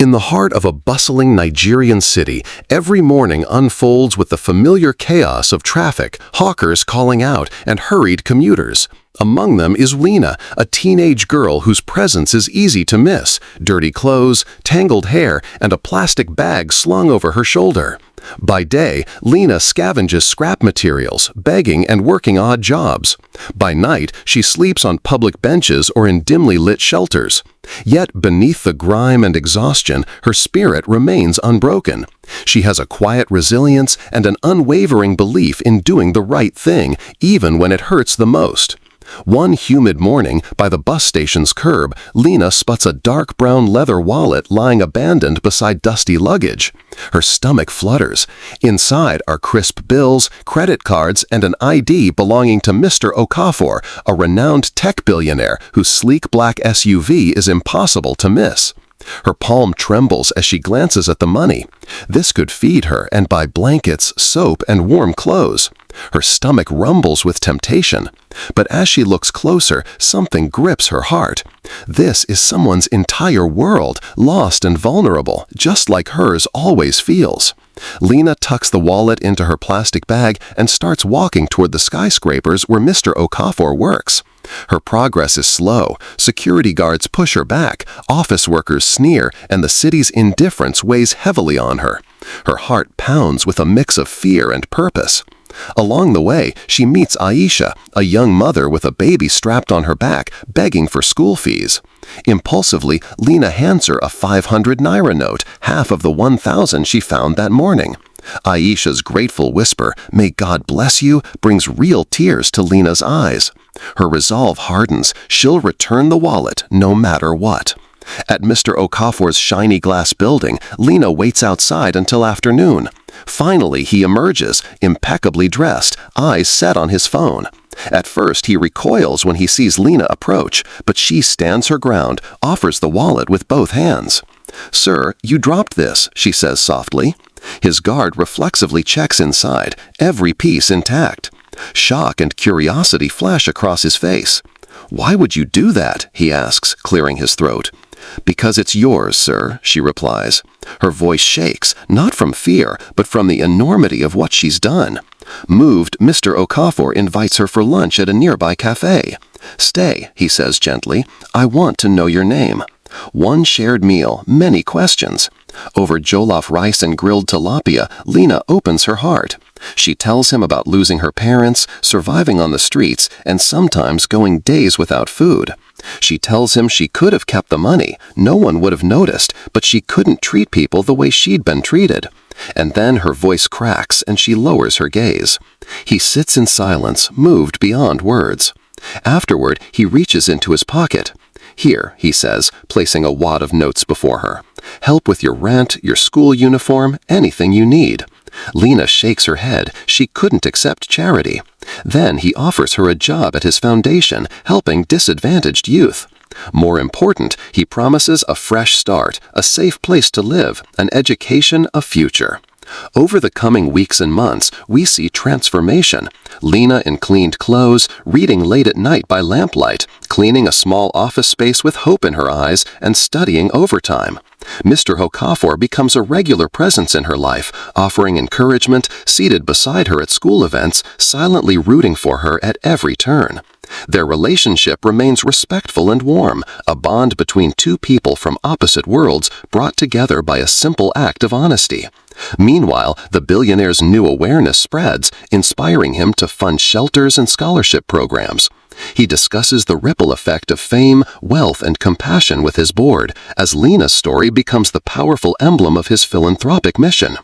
In the heart of a bustling Nigerian city, every morning unfolds with the familiar chaos of traffic, hawkers calling out, and hurried commuters. Among them is Lena, a teenage girl whose presence is easy to miss: dirty clothes, tangled hair, and a plastic bag slung over her shoulder. By day, Lena scavenges scrap materials, begging and working odd jobs. By night, she sleeps on public benches or in dimly lit shelters. Yet beneath the grime and exhaustion, her spirit remains unbroken. She has a quiet resilience and an unwavering belief in doing the right thing, even when it hurts the most. One humid morning, by the bus station's curb, Lena spots a dark brown leather wallet lying abandoned beside dusty luggage. Her stomach flutters. Inside are crisp bills, credit cards, and an ID belonging to Mr. Okafor, a renowned tech billionaire whose sleek black SUV is impossible to miss. Her palm trembles as she glances at the money. This could feed her and buy blankets, soap, and warm clothes. Her stomach rumbles with temptation. But as she looks closer, something grips her heart. This is someone's entire world, lost and vulnerable, just like hers always feels. Lena tucks the wallet into her plastic bag and starts walking toward the skyscrapers where Mr. Okafor works. Her progress is slow. Security guards push her back, office workers sneer, and the city's indifference weighs heavily on her. Her heart pounds with a mix of fear and purpose. Along the way, she meets Aisha, a young mother with a baby strapped on her back, begging for school fees. Impulsively, Lena hands her a 500 naira note, half of the 1,000 she found that morning. Aisha's grateful whisper, "May God bless you," brings real tears to Lena's eyes. Her resolve hardens. She'll return the wallet, no matter what. At Mr. Okafor's shiny glass building, Lena waits outside until afternoon. Finally, he emerges, impeccably dressed, eyes set on his phone. At first, he recoils when he sees Lena approach, but she stands her ground, offers the wallet with both hands. "Sir, you dropped this," she says softly. His guard reflexively checks inside, every piece intact. Shock and curiosity flash across his face. "Why would you do that?" he asks, clearing his throat. "Because it's yours, sir," she replies. Her voice shakes, not from fear, but from the enormity of what she's done. Moved, Mr. Okafor invites her for lunch at a nearby cafe. "Stay," he says gently. "I want to know your name." One shared meal, many questions. Over jollof rice and grilled tilapia, Lena opens her heart. She tells him about losing her parents, surviving on the streets, and sometimes going days without food. She tells him she could have kept the money, no one would have noticed, but she couldn't treat people the way she'd been treated. And then her voice cracks and she lowers her gaze. He sits in silence, moved beyond words. Afterward, he reaches into his pocket. "Here," he says, placing a wad of notes before her. "Help with your rent, your school uniform, anything you need." Lena shakes her head. She couldn't accept charity. Then he offers her a job at his foundation, helping disadvantaged youth. More important, he promises a fresh start, a safe place to live, an education, a future. Over the coming weeks and months, we see transformation. Lena in cleaned clothes, reading late at night by lamplight, cleaning a small office space with hope in her eyes, and studying overtime. Mr. Okafor becomes a regular presence in her life, offering encouragement, seated beside her at school events, silently rooting for her at every turn. Their relationship remains respectful and warm, a bond between two people from opposite worlds brought together by a simple act of honesty. Meanwhile, the billionaire's new awareness spreads, inspiring him to fund shelters and scholarship programs. He discusses the ripple effect of fame, wealth, and compassion with his board, as Lena's story becomes the powerful emblem of his philanthropic mission.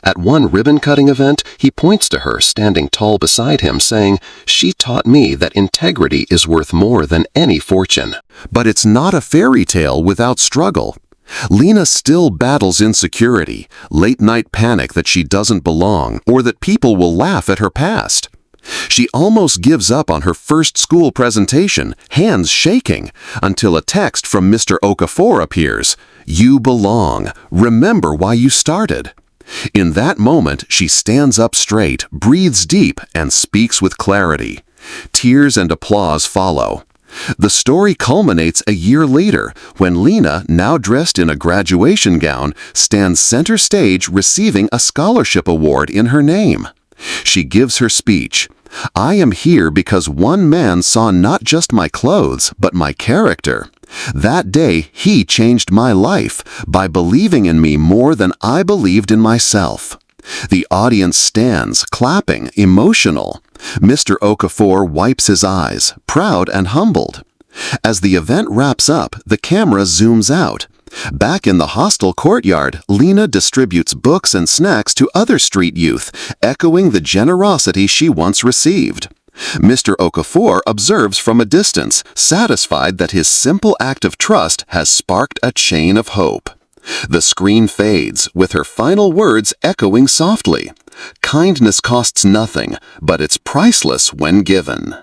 At one ribbon-cutting event, he points to her standing tall beside him, saying, "She taught me that integrity is worth more than any fortune." But it's not a fairy tale without struggle. Lena still battles insecurity, late-night panic that she doesn't belong, or that people will laugh at her past. She almost gives up on her first school presentation, hands shaking, until a text from Mr. Okafor appears. "You belong. Remember why you started." In that moment, she stands up straight, breathes deep, and speaks with clarity. Tears and applause follow. The story culminates a year later when Lena, now dressed in a graduation gown, stands center stage receiving a scholarship award in her name. She gives her speech. "I am here because one man saw not just my clothes, but my character. That day, he changed my life by believing in me more than I believed in myself." The audience stands, clapping, emotional. Mr. Okafor wipes his eyes, proud and humbled. As the event wraps up, the camera zooms out. Back in the hostel courtyard, Lena distributes books and snacks to other street youth, echoing the generosity she once received. Mr. Okafor observes from a distance, satisfied that his simple act of trust has sparked a chain of hope. The screen fades, with her final words echoing softly. "Kindness costs nothing, but it's priceless when given."